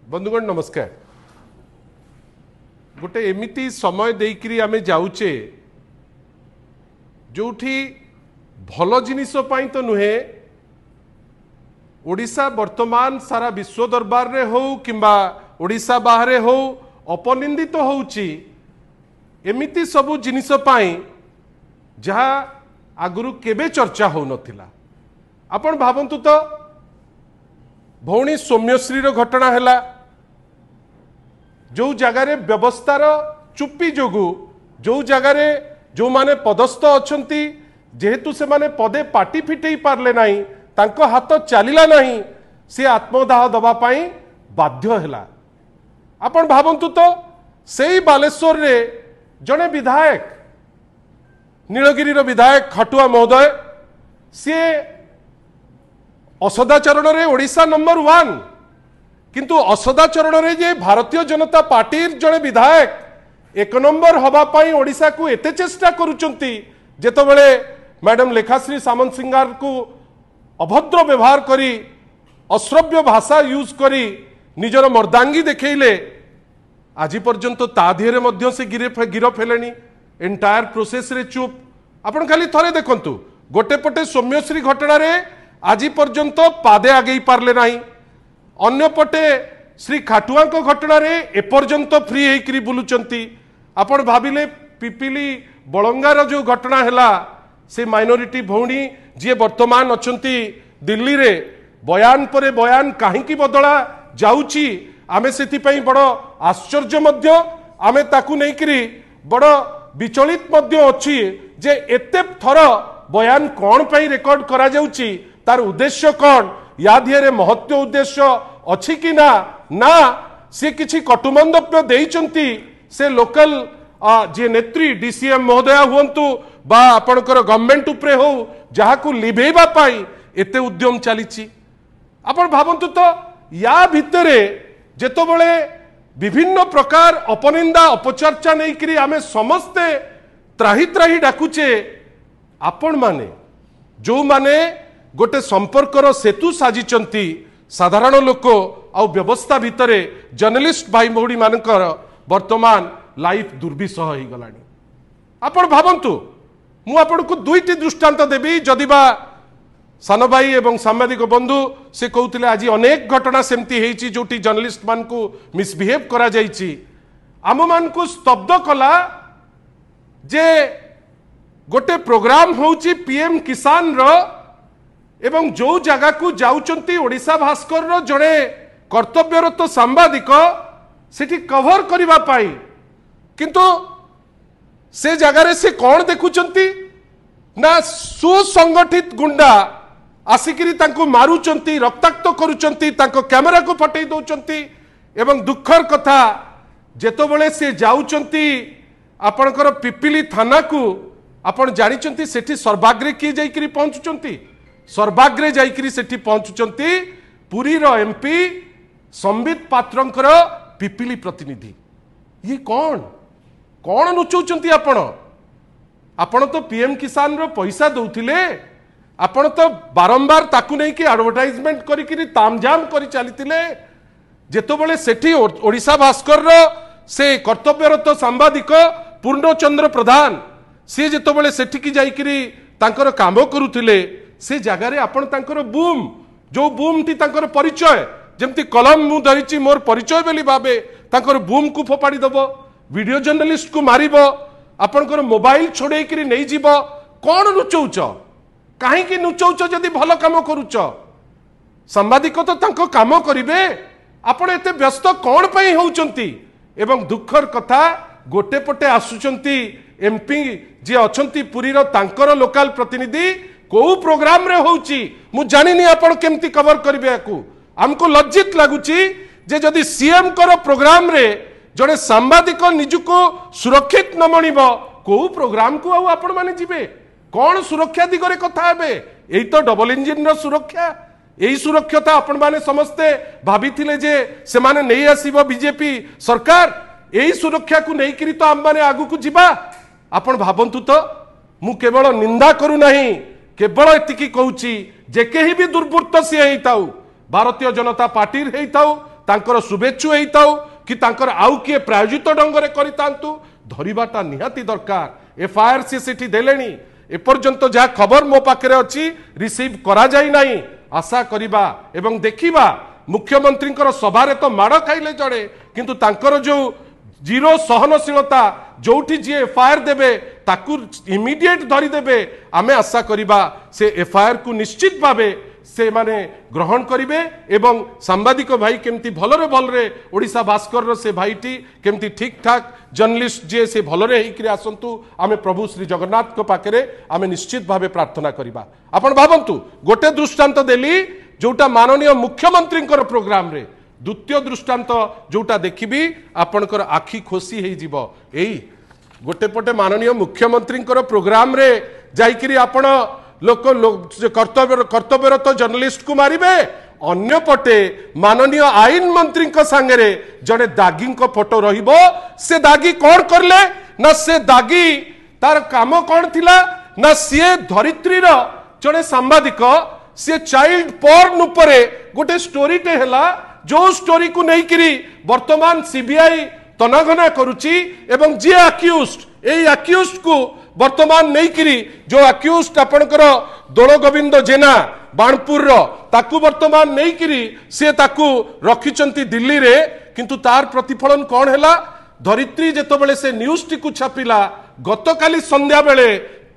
बंधुगण नमस्कार। गोटे एमिती समय देकरी आमे जाऊचे जोठी भल जिनिस तो नुहे ओडिशा वर्तमान सारा विश्व दरबार रे हो किंबा ओडिशा बाहरे हो अपनिंदित तो होउची एमिती सबु जिनिस पाई जहा आगुरु केबे चर्चा हो नथिला। आपण भावंतु तो भौणी सौम्यश्री घटना हैला जो जगार व्यवस्थार चुप्पी जोगु जो जगार जो माने पदस्थ अछंती जेहेतु से माने पदे पाटी फिटई पारले नाही तांको हाथ चलिला नाही से आत्मदाह दबा पाई बाध्य हैला। आपण भावंतु तो सेई बालेश्वर रे जने विधायक नीलगिरी विधायक खटुआ महोदय सी असदाचरण रे ओडिशा नंबर 1 किंतु असदाचरण रे जे भारतीय जनता पार्टी जड़े विधायक 1 नंबर हवा पाई ओडिशा को एते चेष्टा करूचंती जेतबेले मैडम लेखाश्री सामंत सिंगार को अभद्र व्यवहार करी अश्रव्य भाषा यूज करी निजर मर्दांगी देखैले आज पर्यंत ता दिहरे मध्य से गिरफ हेलेनी एंटायर प्रोसेस रे चुप। आपण खाली थरे देखंतु गोटे पटे सौम्यश्री घटना रे आज पर्यंत पादे आगे पारले नाही अन्य पटे श्री खाटुआ को घटना रे एपर्यंत फ्री होकरी बुलुचंती। आपण भाबिले पिपिली बलंगार जो घटना हैला से माइनॉरिटी भौणी जी वर्तमान अछंती दिल्ली रे बयान परे बयान काहींकी बदला जाउची आमे सेति पई बड़ आश्चर्य मध्य आमे ताकू नेकरी बड़ विचलित मध्य अछि जे एते थर बयान कोन पई रेकॉर्ड करा जाउची तार उद्देश्य कौन या दिहरे महत्व उद्देश्य अच्छी कि ना ना से किछि कटुमंदप्य देइचंती से लोकल जे नेत्री डीसीएम महोदया हुंतु बा आपणकर गवर्नमेंट उपरे हो जहाकू लिभेबा पाई एते उद्यम चलीची। आपण भावंतु तो या भितरे जेतबेले विभिन्न प्रकार अपनिंदा अपचर्चा नहीं करी आमे समस्ते त्राही त्राही डाकुचे आपण माने जो माने गोटे संपर्कर सेतु साजिचंती साधारण लोक आ व्यवस्था भितरे जर्नलिस्ट भाई भौणी मानकर वर्तमान लाइफ दुर्विषह हो गलानी। आपण भावंतु मु आपण को दुईटी दृष्टांत देबी जदिबा सान भाई एवं सांबादिक बंधु से कहते आज अनेक घटना सेमती हेची जोटी जर्नलिस्ट मान को मिसबिहेव करा जाइची आम मान को स्तब्ध कला जे गोटे प्रोग्राम होची पीएम किसान रो एवं जो जगह को जाउचंती ओडिशा भास्कर रो जड़े कर्तव्यरत सांबादिक सेठी कवर करिबा पाई किंतु से जगह रे से कौन देखुचंती ना सुसंगठित गुंडा आसिकरी तांको मारुचंती रक्ताक्त करूचंती तांको कैमरा को फटई दउचंती एवं दुखर कथा जेतबेले से जाउचंती आपणकर पिपिली थाना को आपण जानिचंती सेठी सर्वाग्रे किए जाइकरी पहुंचुचंती सर्वाग्रे जाइकरी सेठी पहुंचुचंती पुरी रो एमपी संबित पात्रंकर पिपिली प्रतिनिधि। ये कौन कौन नुचौचंती आपण आपण तो पीएम किसान रो पैसा दउथिले आपण तो बारंबार ताकू नहीं कि एडवर्टाइजमेंट करी तामझाम करी चलीथिले जेतबेले सेठी ओडिशा भास्कर रो से कर्तव्यरत सांबादिक पूर्णचंद्र प्रधान सी जेतबेले सेठी की जाइकरी तांकर काम करूथिले से जगह रे आपण तांकर बूम जो बूम टी तांकर परिचय जेमती कलम मु धरिची मोर परिचय बेली भाबे तांकर बूम को फोपाड़ी दबो वीडियो जर्नलिस्ट को मारिबो आपणकर मोबाइल छोड़े करी नहीं जीवो कौन नुचौच काहे कि नुचौच जदि भल काम करूच सांबादिक तो तांको काम करिवे आपण एते व्यस्त कौन पई होउचंती एवं दुखर कथा गोटे पटे आसुचंती एमपी जे अछंती पुरी रो तांकर लोकल प्रतिनिधि को प्रोग्राम रे होउची मु जानिनी आपण केमती कवर करिवे याकू हमको लज्जित लागुची जे जदि सीएम कर प्रोग्राम रे जड़े सांबादिक निजुको सुरक्षित न मणिबो को प्रोग्राम को आउ आपण माने जिबे कौन सुरक्षा दिगरे कथा हेबे एई तो डबल इंजिन रो सुरक्षा एई सुरक्षता आपण माने समस्ते भाबिथिले जे से माने नहीं आसीबो बीजेपी सरकार एई सुरक्षा को नहीं करी तो हम माने आगु को जिबा। आपण भाबंतु तो मु केवल निंदा करू नहीं केवल एतिकी कहूची जे केही भी दुर्वृत्त सी हेइताउ भारतीय जनता पार्टी हेइताउ तांकर शुभेच्छु होइताउ कि तांकर आउ किए प्रायोजित ढंगरे करितांतु धरिबाटा निहाती दरकार। एफआईआर सी सेठी देलेनी एपर्यंत जहाँ खबर मो पाखे अच्छी रिसीव करा जाई नाही। आशा करिबा एवं देखिबा मुख्यमंत्री सभारे तो माड़ खाइले जड़े किंतु तांकर जो जीरो सहनशीलता जोठी जी एफआईआर देबे ताकू इमिडिएट धरी देबे आमे आशा करिबा से एफआईआर को निश्चित भावे से माने ग्रहण करिवे एवं सांबादिक भाई केमती भलरे भलरे ओडिशा भास्कर से भाईटी केमती ठीक ठाक जर्नलिस्ट जे से भलरे हेकरी आसंतु आमे प्रभु श्री जगन्नाथ को पाखरे आमे निश्चित भावे प्रार्थना करिबा। आपण भाबंतु गोटे दृष्टांत देली जोटा माननीय मुख्यमंत्री प्रोग्राम रे द्वितीय दृष्टांत जोटा देखिबी आपणकर आखि खोसी हेई जीवो। एई गोटे पटे माननीय मुख्यमंत्री प्रोग्राम रे जाइकिरी आपण लोक कर्तव्यरत जर्नलिस्ट को मारिबे अन्य पटे माननीय आईन मंत्री सांगे जड़े दागी फोटो रहिबो। से दागी कौन करले ना से दागी तार काम कौन थिला ना सीए धरित्रीर जड़े सांबादिक सी चाइल्ड पोर्न उपरे गोटे स्टोरीटे हैला जो स्टोरी को नहीं करी वर्तमान सीबीआई तनाघना करुची एवं जी अक्यूज्ड एई अक्यूज्ड को वर्तमान नहीं करी जो अक्यूज्ड आपणकर दोल गोविंद जेना बाणपुर ताकू वर्तमान नहीं करी से ताकू रखिचंती दिल्ली रे किंतु तार प्रतिफलन कौन हैला धरित्री जेतबेले से न्यूज टी को छापिला गतकाली संध्या बेले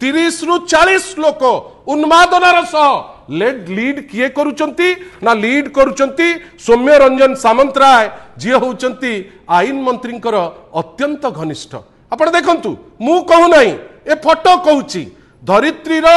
30 रु 40 लोक उन्मादनार सह लीड किए करुचंती ना लीड करुचंती सौम्य रंजन सामंतराय जी होचंती आईन मंत्री अत्यंत घनिष्ठ। आपण देखंतु मु कहू नाही ए फोटो कहूची धरित्रीर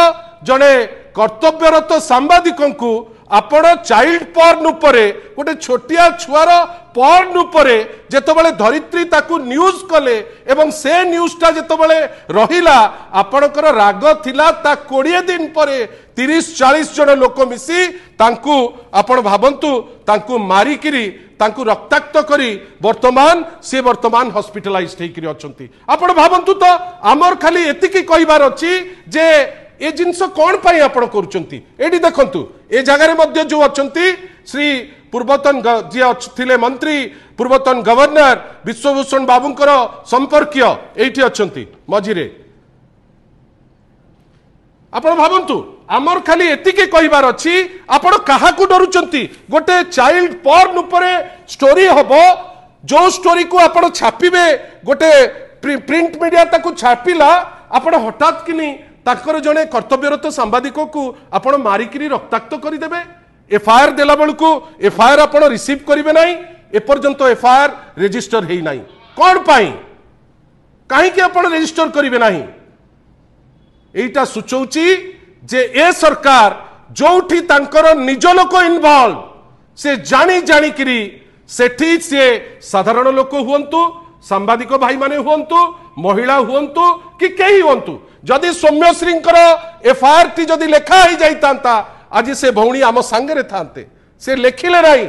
जड़े कर्तव्यरत सांबादिकों को आपण चाइल्ड पोर्न उपरे गोटे छोटिया छुआर पोर्न उपरे जेतबेले धरित्री ताकू न्यूज कले एवं से न्यूजटा जेतबेले रहिला आपणकर राग थिला ता 20 दिन परे 30-40 जन लोक मिसी तांकू आपण भाबंतु तांकू मारिकिरी तांकू रक्ताक्त करी वर्तमान हॉस्पिटलाइज हेकरी अछंती। आपण भाबंतु तो आमर खाली एतिकी कहिबार अछि जे ए जिनस कौन पाई आपण करूचंती। एडी देखंतु ए जगह मध्य जो अछंती श्री पूर्वतन जे थिले मंत्री पूर्वतन गवर्नर विश्वभूषण बाबूंकर संपर्कीय एठी अछंती मझिरे। आपण भाबंतु आमर खाली एतिके कहिबार अछि आपण काहाकू डरुचंती गोटे चाइल्ड पोर्न उपरे स्टोरी हबो जो स्टोरी को आपण छापिबे गोटे प्रिंट मीडिया ताकू छापिला आपण हठात किनी ताकर जने कर्तव्यरत सांबादिक को आपण मारिकिरी रक्ताक्त करदेवे। एफआईआर देला बेलू एफआईआर आपण रिसीव करेंगे ना एपर्यंत एफआईआर रेजिस्टर है ना कौन पाई कहीं आपण रेजिस्टर करेंगे ना एटा सूचौची जे ए सरकार जोठी तांकर निज लोक इनवॉल्व से जानी जानी किरी सेठी से साधारण लोक हुंतु सांबादिक भाई माने हुंतु महिला हुंतु कि कहीं हुंतु जदि सौम्यश्री एफआईआर टी जदि लेखा ही जाइता आज से भौणी आम सांगे थांते से लेखिले नहीं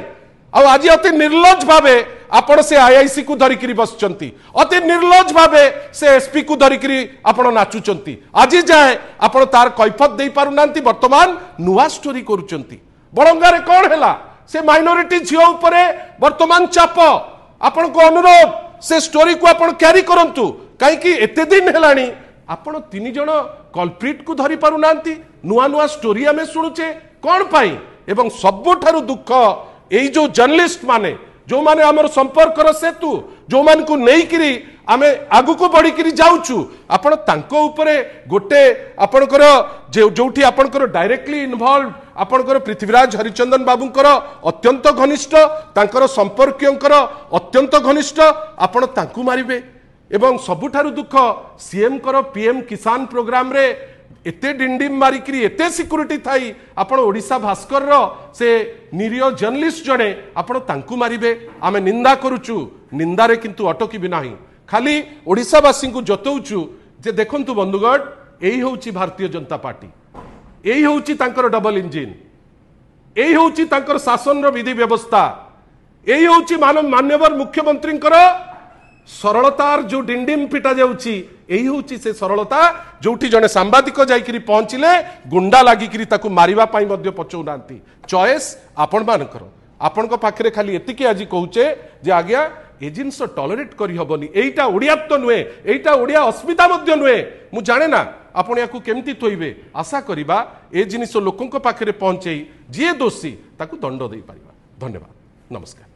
आज अति निर्लज भावे आपण से आईआईसी को धरिकी बसचंती अति निर्लज भावे से एसपी को धरिकी आपण नाचुचंती आज जाए आपण तार कैफत दे पारु नांती वर्तमान नुआ स्टोरी करूचंती। बड़ंगारे कौन हैला से माइनॉरिटी झियो उपरे वर्तमान चाप आपण को अनुरोध से स्टोरी को आपण कैरी करंतु काई कि एते दिन हेलानी आपण 3 जण कल्प्रिट को धरी पारु नांती नुआ नुआ स्टोरी आमे सुनुचे कौन पाई एवं सबुठारु दुख एई जो जर्नलिस्ट माने जो माने हमर संपर्क सेतु जो मान को नहीं करी आमे आगु को बढ़ी करी जाउछु आपण तांको उपरे गोटे आपणकर जोठी आपणकर डायरेक्टली इन्वॉल्व आपणकर पृथ्वीराज हरिचंदन बाबूंकर अत्यंत घनिष्ठ तांकर संपर्कीयंकर अत्यंत घनिष्ठ आपण तांकु मारिबे एवं सबुठारु दुख सीएम कर पीएम किसान प्रोग्राम रे एते डिंडिम मारिकी एते सिक्यूरीटी थाई आपण ओडिशा भास्कर से निरीह जर्नलिस्ट जड़े आपण तांकु मारिबे आमे निंदा करूचु निंदारे किंतु अटकी भी नाही खाली ओडिशावासी को जतौचु जे देखंतु बंधुगण एही होउची भारतीय जनता पार्टी एही होउची तांकर डबल इंजिन एही होउची तांकर शासन रो विधि व्यवस्था एही होउची माननीय मुख्यमंत्री सरलतार जो डिंडिम पिटा जाउची एही होउची से सरलता जोठी जने सांबादिक जाइकरी पहुंचिले गुंडा लागिकरी ताकू मारिबा पाई मध्य पचौ नांती चॉइस आपण मानकर आपण पाखे खाली एतिकी आज कहूचे जे आज्ञा ए जिनस टॉलरेट करी हबनी एटा ओडियात्व नुहे एटा ओडिया अस्मिता मध्य नुहे मु जाने ना आपण याकू केमती थोइबे आशा करिबा ए जिनिस लोकंक पाखे पहुंचई जी दोषी ताकू दंड दे पारिबा। धन्यवाद नमस्कार।